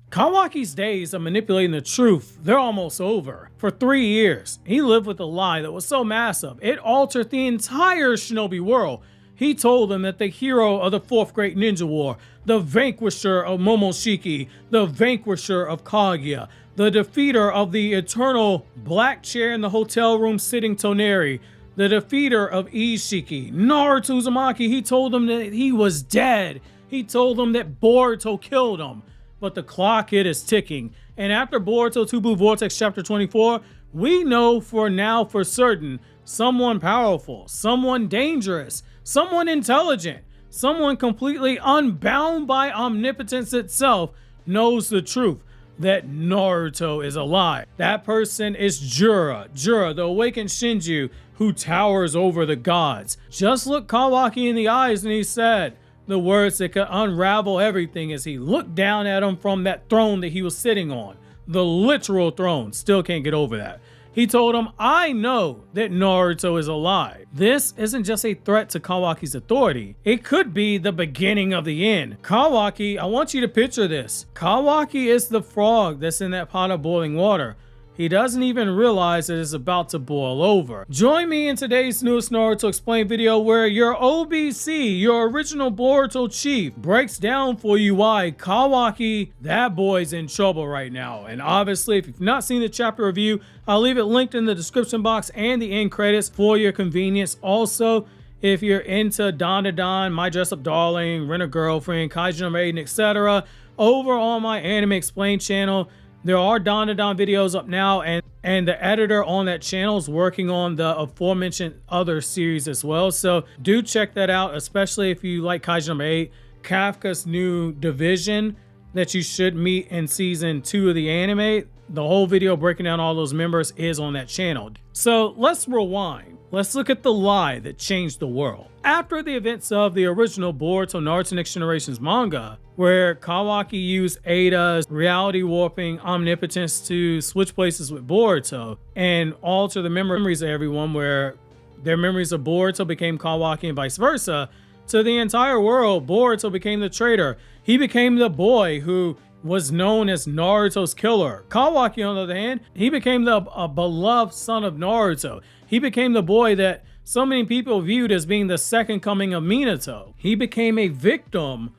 Kawaki's days of manipulating the truth, they're almost over. For 3 years, he lived with a lie that was so massive, it altered the entire shinobi world. He told them that the hero of the 4th Great Ninja War, the vanquisher of Momoshiki, the vanquisher of Kaguya, the defeater of the eternal black chair in the hotel room sitting Toneri, the defeater of Ishiki, Naruto Uzumaki, he told them that he was dead. He told them that Boruto killed him. But the clock, it is ticking. And after Boruto 2 Blue Vortex Chapter 24, we know for now for certain someone powerful, someone dangerous, someone intelligent, someone completely unbound by omnipotence itself knows the truth that Naruto is alive. That person is Jura, the awakened Shinju who towers over the gods. Just looked Kawaki in the eyes and he said the words that could unravel everything as he looked down at him from that throne that he was sitting on. The literal throne. Still can't get over that. He told him, I know that Naruto is alive. This isn't just a threat to Kawaki's authority. It could be the beginning of the end. Kawaki, I want you to picture this. Kawaki is the frog that's in that pot of boiling water. He doesn't even realize that it's about to boil over. Join me in today's newest Naruto Explained video where your OBC, your original Boruto chief, breaks down for you why Kawaki, that boy's in trouble right now. And obviously, if you've not seen the chapter review, I'll leave it linked in the description box and the end credits for your convenience. Also, if you're into Don, My Dress Up Darling, Rent a Girlfriend, Kaiju No Maiden, etc., over on my Anime Explained channel, there are Don videos up now, and the editor on that channel is working on the aforementioned other series as well. So do check that out, especially if you like Kaiju No 8, Kafka's new division that you should meet in season 2 of the anime. The whole video breaking down all those members is on that channel. So let's rewind. Let's look at the lie that changed the world. After the events of the original Boruto Naruto Next Generation's manga, where Kawaki used Ada's reality warping omnipotence to switch places with Boruto and alter the memories of everyone, where their memories of Boruto became Kawaki and vice versa, to the entire world, Boruto became the traitor. He became the boy who was known as Naruto's killer. Kawaki, on the other hand, he became the beloved son of Naruto. He became the boy that so many people viewed as being the second coming of Minato. He became a victim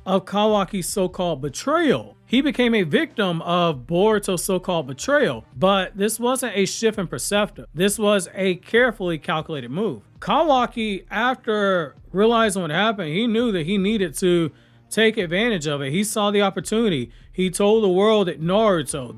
of Kawaki's so-called betrayal. He became a victim of Boruto's so-called betrayal. But this wasn't a shift in perspective. This was a carefully calculated move. Kawaki, after realizing what happened, he knew that he needed to take advantage of it. He saw the opportunity. He told the world that Naruto,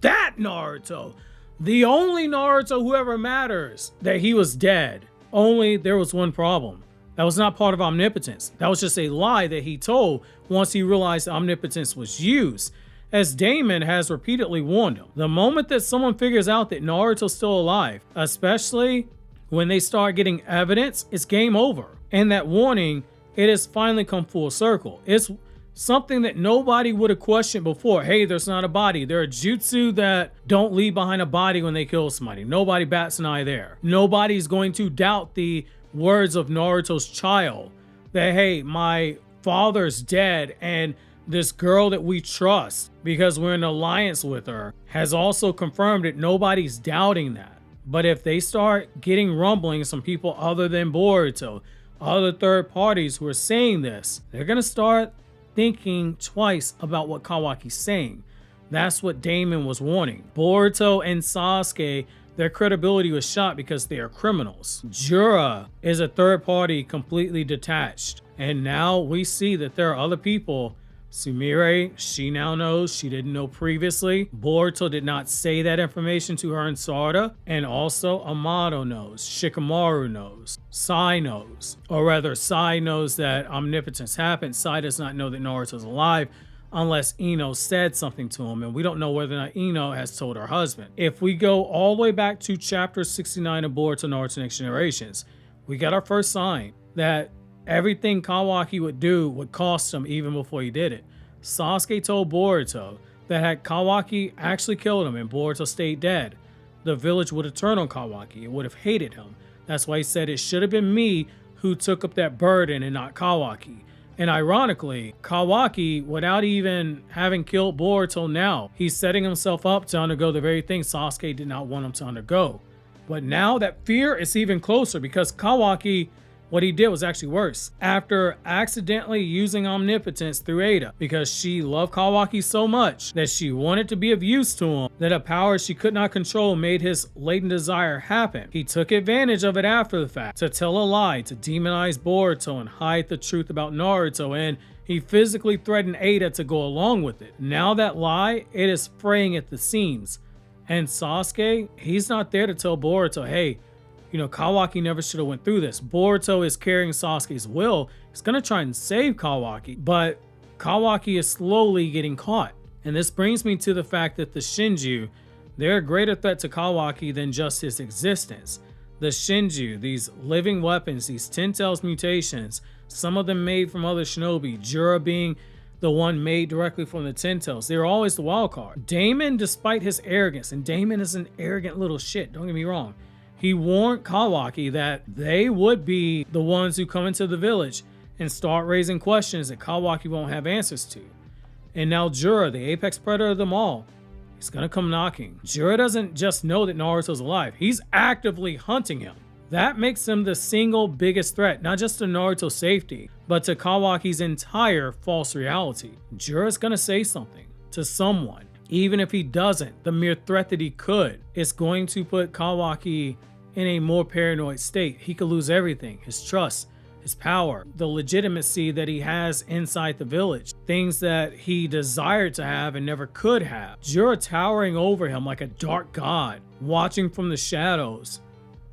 that Naruto, the only Naruto who ever matters, that he was dead. Only there was one problem. That was not part of omnipotence. That was just a lie that he told once he realized omnipotence was used. As Damon has repeatedly warned him, the moment that someone figures out that Naruto's still alive, especially when they start getting evidence, it's game over. And that warning, it has finally come full circle. It's something that nobody would have questioned before. Hey, there's not a body. There are jutsu that don't leave behind a body when they kill somebody. Nobody bats an eye there. Nobody's going to doubt the words of Naruto's child that, hey, my father's dead, and this girl that we trust because we're in alliance with her has also confirmed it. Nobody's doubting that. But if they start getting rumblings from people other than Boruto, other third parties who are saying this, they're going to start thinking twice about what Kawaki's saying. That's what Damon was warning. Boruto and Sasuke, their credibility was shot because they are criminals. Jura is a third party completely detached. And now we see that there are other people. Sumire, she now knows. She didn't know previously. Boruto did not say that information to her and Sarada. And also Amato knows. Shikamaru knows. Sai knows. Or rather, Sai knows that omnipotence happened. Sai does not know that Naruto's alive unless Ino said something to him. And we don't know whether or not Ino has told her husband. If we go all the way back to chapter 69 of Boruto Naruto Next Generations, we got our first sign that everything Kawaki would do would cost him even before he did it. Sasuke told Boruto that had Kawaki actually killed him and Boruto stayed dead, the village would have turned on Kawaki. It would have hated him. That's why he said it should have been me who took up that burden and not Kawaki. And ironically, Kawaki, without even having killed Boruto now, he's setting himself up to undergo the very thing Sasuke did not want him to undergo. But now that fear is even closer because Kawaki, what he did was actually worse. After accidentally using omnipotence through Ada, because she loved Kawaki so much that she wanted to be of use to him, that a power she could not control made his latent desire happen. He took advantage of it after the fact to tell a lie, to demonize Boruto and hide the truth about Naruto, and he physically threatened Ada to go along with it. Now that lie, it is fraying at the seams. And Sasuke, he's not there to tell Boruto, hey, you know, Kawaki never should have went through this. Boruto is carrying Sasuke's will. He's going to try and save Kawaki, but Kawaki is slowly getting caught. And this brings me to the fact that the Shinju, they're a greater threat to Kawaki than just his existence. The Shinju, these living weapons, these Ten Tails mutations, some of them made from other shinobi, Jura being the one made directly from the Ten Tails, they're always the wild card. Damon, despite his arrogance, and Damon is an arrogant little shit, don't get me wrong, he warned Kawaki that they would be the ones who come into the village and start raising questions that Kawaki won't have answers to. And now Jura, the apex predator of them all, he's gonna come knocking. Jura doesn't just know that Naruto's alive, he's actively hunting him. That makes him the single biggest threat, not just to Naruto's safety, but to Kawaki's entire false reality. Jura's gonna say something to someone. Even if he doesn't, the mere threat that he could is going to put Kawaki in a more paranoid state. He could lose everything, his trust, his power, the legitimacy that he has inside the village, things that he desired to have and never could have. Jura towering over him like a dark god, watching from the shadows.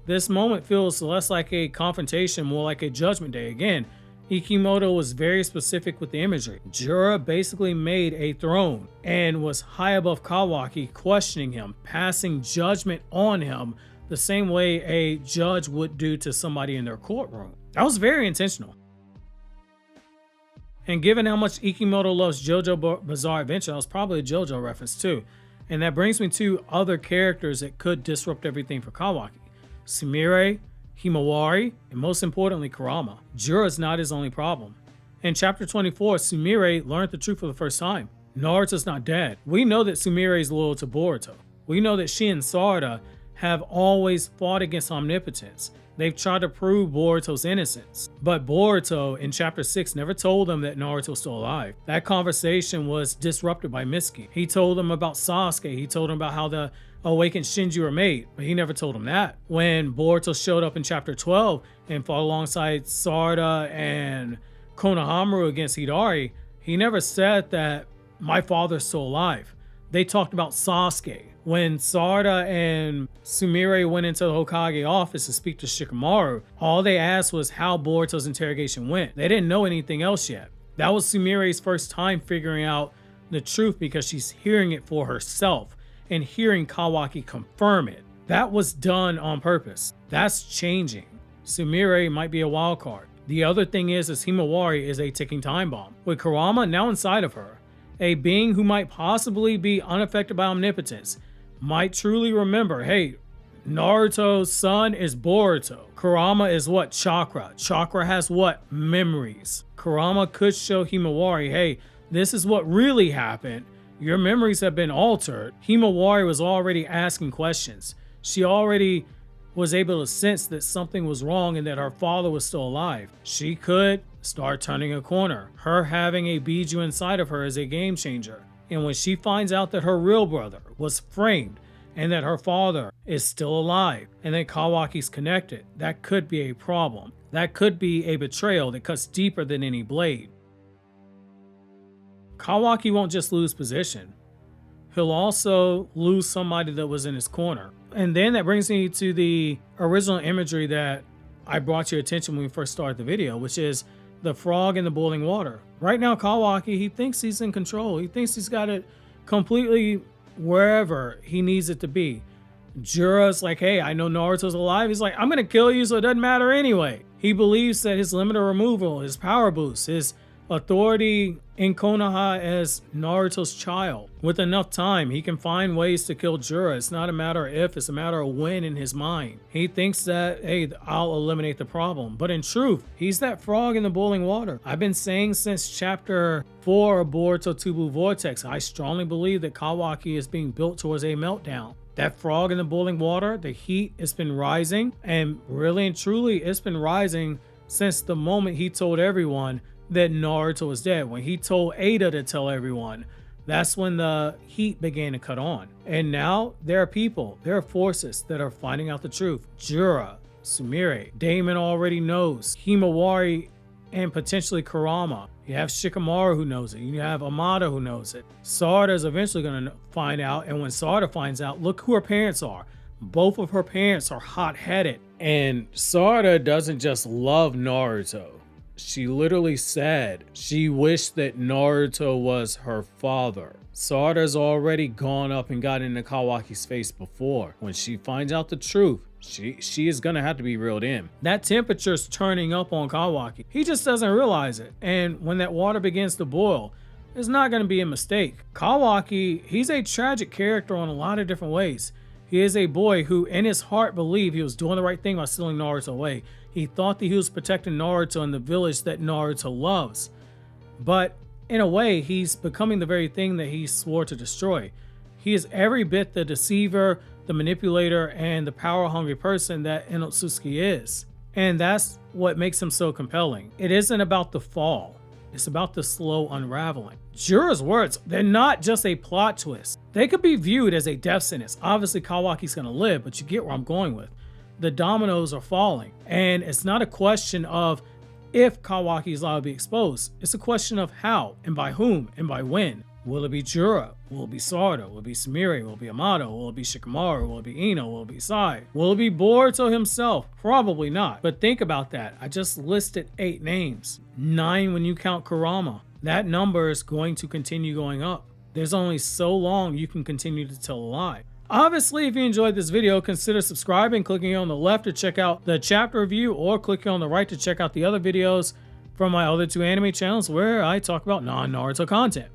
This moment feels less like a confrontation, more like a judgment day. Again, Ikimoto was very specific with the imagery. Jura basically made a throne and was high above Kawaki, questioning him, passing judgment on him the same way a judge would do to somebody in their courtroom. That was very intentional. And given how much Ikimoto loves JoJo Bizarre Adventure, that was probably a JoJo reference too. And that brings me to other characters that could disrupt everything for Kawaki. Sumire, Himawari, and most importantly, Kurama. Jura is not his only problem. In chapter 24, Sumire learned the truth for the first time. Naruto's not dead. We know that Sumire is loyal to Boruto. We know that she and Sarada have always fought against omnipotence. They've tried to prove Boruto's innocence. But Boruto, in chapter 6, never told them that Naruto was still alive. That conversation was disrupted by Mitsuki. He told them about Sasuke. He told them about how the awakened Shinju were made, but he never told him that. When Boruto showed up in chapter 12 and fought alongside Sarada and Konohamaru against Hidari, he never said that my father's still alive. They talked about Sasuke. When Sarada and Sumire went into the Hokage office to speak to Shikamaru, all they asked was how Boruto's interrogation went. They didn't know anything else yet. That was Sumire's first time figuring out the truth because she's hearing it for herself and hearing Kawaki confirm it. That was done on purpose. That's changing. Sumire might be a wild card. The other thing is Himawari is a ticking time bomb, with Kurama now inside of her. A being who might possibly be unaffected by omnipotence might truly remember, hey, Naruto's son is Boruto. Kurama is what? Chakra. Chakra has what? Memories. Kurama could show Himawari, hey, this is what really happened. Your memories have been altered. Himawari was already asking questions. She already was able to sense that something was wrong and that her father was still alive. She could start turning a corner. Her having a Biju inside of her is a game changer. And when she finds out that her real brother was framed and that her father is still alive and that Kawaki's connected, that could be a problem. That could be a betrayal that cuts deeper than any blade. Kawaki won't just lose position. He'll also lose somebody that was in his corner. And then that brings me to the original imagery that I brought to your attention when we first started the video, which is the frog in the boiling water. Right now, Kawaki, he thinks he's in control. He thinks he's got it completely wherever he needs it to be. Jura's like, hey, I know Naruto's alive. He's like, I'm gonna kill you so it doesn't matter anyway. He believes that his limited removal, his power boost, his authority in Konoha as Naruto's child. With enough time, he can find ways to kill Jura. It's not a matter of if, it's a matter of when in his mind. He thinks that, hey, I'll eliminate the problem. But in truth, he's that frog in the boiling water. I've been saying since chapter 4 of Boruto 2 Blue Vortex, I strongly believe that Kawaki is being built towards a meltdown. That frog in the boiling water, the heat has been rising, and really and truly, it's been rising since the moment he told everyone that Naruto was dead. When he told Ada to tell everyone, that's when the heat began to cut on. And now there are people, there are forces that are finding out the truth. Jura, Sumire, Damon already knows, Himawari, and potentially Kurama. You have Shikamaru who knows it. You have Amada who knows it. Sarada is eventually going to find out, and when Sarada finds out, look who her parents are. Both of her parents are hot-headed. And Sarada doesn't just love Naruto. She literally said she wished that Naruto was her father. Sarada's already gone up and got into Kawaki's face before. When she finds out the truth, she is gonna have to be reeled in. That temperature's turning up on Kawaki. He just doesn't realize it. And when that water begins to boil, it's not gonna be a mistake. Kawaki, he's a tragic character in a lot of different ways. He is a boy who in his heart believed he was doing the right thing by stealing Naruto away. He thought that he was protecting Naruto and the village that Naruto loves. But in a way, he's becoming the very thing that he swore to destroy. He is every bit the deceiver, the manipulator, and the power-hungry person that Inosuke is. And that's what makes him so compelling. It isn't about the fall. It's about the slow unraveling. Jura's words, they're not just a plot twist. They could be viewed as a death sentence. Obviously, Kawaki's gonna live, but you get where I'm going with. The dominoes are falling. And it's not a question of if Kawaki is allowed to be exposed. It's a question of how, and by whom, and by when. Will it be Jura? Will it be Sarada? Will it be Sumire? Will it be Amado? Will it be Shikamaru? Will it be Ino? Will it be Sai? Will it be Boruto himself? Probably not. But think about that. I just listed 8 names. 9 when you count Kurama. That number is going to continue going up. There's only so long you can continue to tell a lie. Obviously, if you enjoyed this video, consider subscribing, clicking on the left to check out the chapter review, or clicking on the right to check out the other videos from my other 2 anime channels where I talk about non-Naruto content.